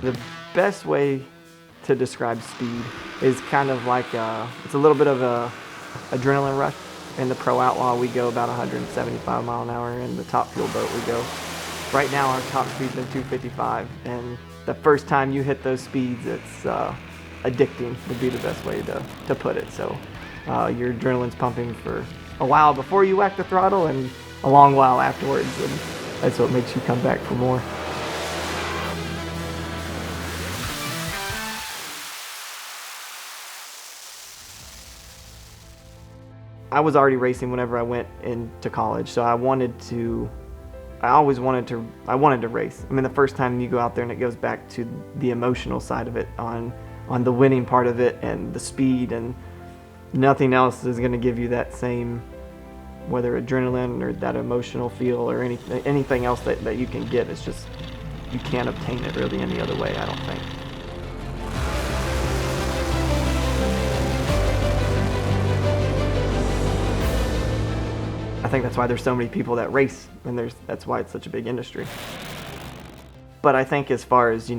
The best way to describe speed is kind of like it's a little bit of a adrenaline rush. In the Pro Outlaw, we go about 175 mile an hour. In the Top Fuel boat, we go. Right now, our top speed's been 255, and the first time you hit those speeds, it's addicting would be the best way to put it. So your adrenaline's pumping for a while before you whack the throttle and a long while afterwards, and that's what makes you come back for more. I was already racing whenever I went into college, so I wanted to race. I mean, the first time you go out there, and it goes back to the emotional side of it, on the winning part of it and the speed, and nothing else is going to give you that same, whether adrenaline or that emotional feel or anything else that you can get. It's just, you can't obtain it really any other way, I don't think. I think that's why there's so many people that race, and that's why it's such a big industry. But I think as far as,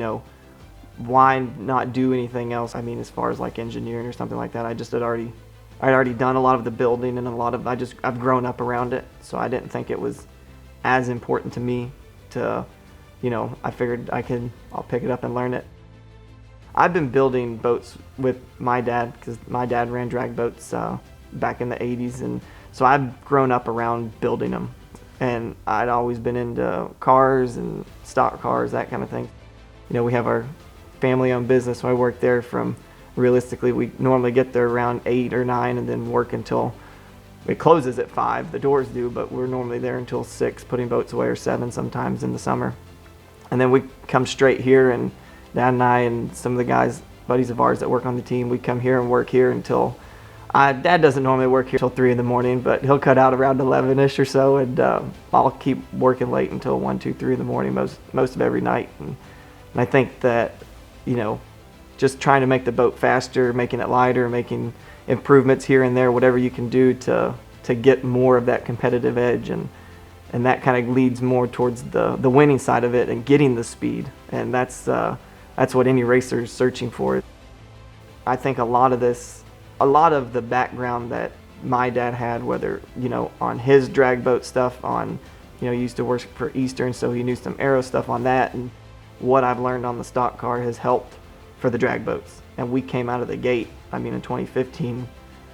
why not do anything else? I mean, as far as like engineering or something like that, I'd already done a lot of the building and I've grown up around it, so I didn't think it was as important to me to, I figured I'll pick it up and learn it. I've been building boats with my dad, because my dad ran drag boats back in the 80s, and so I've grown up around building them, and I'd always been into cars and stock cars, that kind of thing. We have our family-owned business, so I work there from, realistically, we normally get there around 8 or 9 and then work until, it closes at 5, the doors do, but we're normally there until 6, putting boats away, or 7 sometimes in the summer. And then we come straight here, and Dad and I and some of the guys, buddies of ours that work on the team, we come here and work here until, Dad doesn't normally work here till 3 in the morning, but he'll cut out around 11-ish or so, and I'll keep working late until 1, 2, 3 in the morning most of every night. And I think that, just trying to make the boat faster, making it lighter, making improvements here and there, whatever you can do to get more of that competitive edge, and that kind of leads more towards the winning side of it and getting the speed, and that's what any racer is searching for. I think a lot of the background that my dad had, whether, on his drag boat stuff, he used to work for Eastern, so he knew some aero stuff on that, and what I've learned on the stock car has helped for the drag boats. And we came out of the gate, in 2015,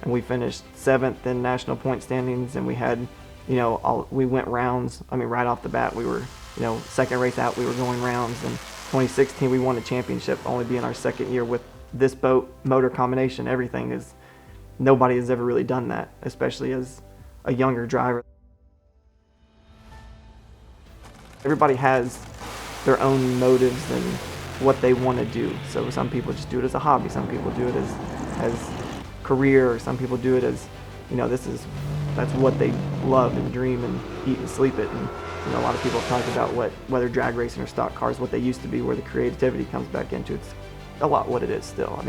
and we finished 7th in national point standings, and we had, we went rounds. Right off the bat, we were, second race out, we were going rounds. And 2016, we won a championship, only being our second year with this boat, motor combination, everything nobody has ever really done that, especially as a younger driver. Everybody has their own motives and what they want to do. So some people just do it as a hobby, some people do it as career, or some people do it as, that's what they love and dream and eat and sleep it. And a lot of people have talked about whether drag racing or stock cars, what they used to be, where the creativity comes back into it. It's a lot what it is still.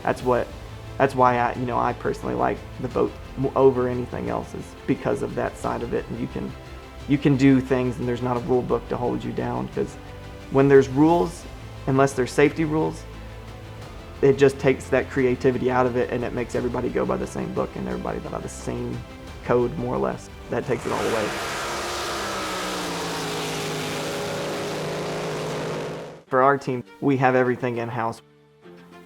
That's why I personally like the boat over anything else, is because of that side of it. And you can do things, and there's not a rule book to hold you down, because when there's rules, unless there's safety rules, it just takes that creativity out of it, and it makes everybody go by the same book and everybody by the same code, more or less. That takes it all away. For our team, we have everything in-house.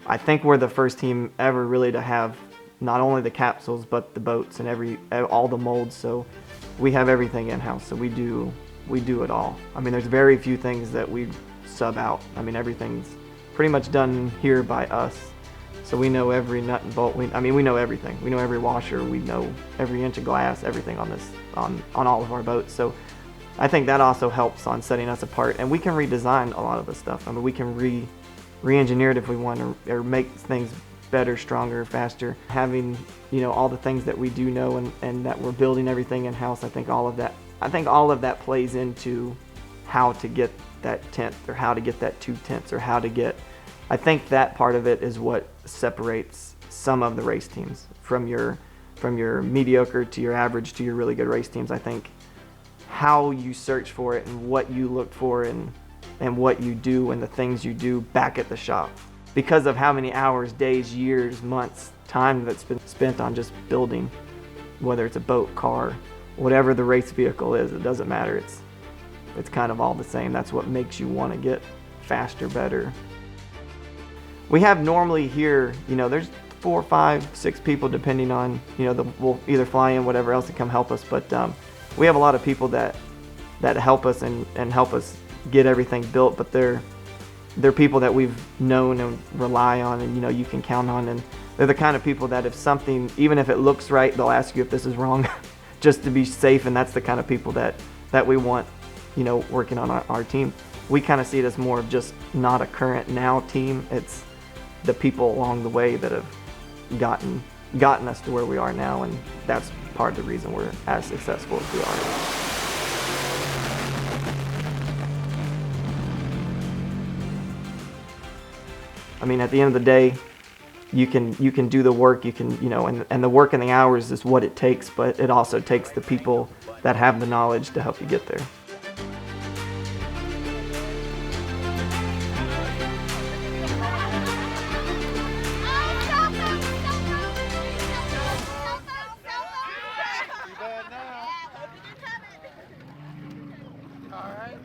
I think we're the first team ever really to have not only the capsules, but the boats and all the molds. So we have everything in-house, so we do it all. There's very few things that we sub out. Everything's pretty much done here by us. So we know every nut and bolt. We know everything. We know every washer. We know every inch of glass, everything on all of our boats. So I think that also helps on setting us apart. And we can redesign a lot of the stuff. We can re-engineer it if we want, or make things better, stronger, faster. Having, all the things that we do know, and that we're building everything in-house, I think all of that plays into how to get that 10th, or how to get that 2 tenths, or I think that part of it is what separates some of the race teams from your mediocre to your average to your really good race teams. I think how you search for it and what you look for, and and what you do and the things you do back at the shop. Because of how many hours, days, years, months, time that's been spent on just building, whether it's a boat, car, whatever the race vehicle is, it doesn't matter. It's kind of all the same. That's what makes you want to get faster, better. We have normally here, there's 4, 5, 6 people depending on, we'll either fly in, whatever else to come help us. But we have a lot of people that help us and help us get everything built. But they're people that we've known and rely on, and you can count on. And they're the kind of people that if something, even if it looks right, they'll ask you if this is wrong, just to be safe. And that's the kind of people that we want, working on our team. We kind of see it as more of just not a current now team. It's the people along the way that have gotten us to where we are now, and that's part of the reason we're as successful as we are. I mean, at the end of the day, you can do the work, and the work and the hours is what it takes, but it also takes the people that have the knowledge to help you get there. All right.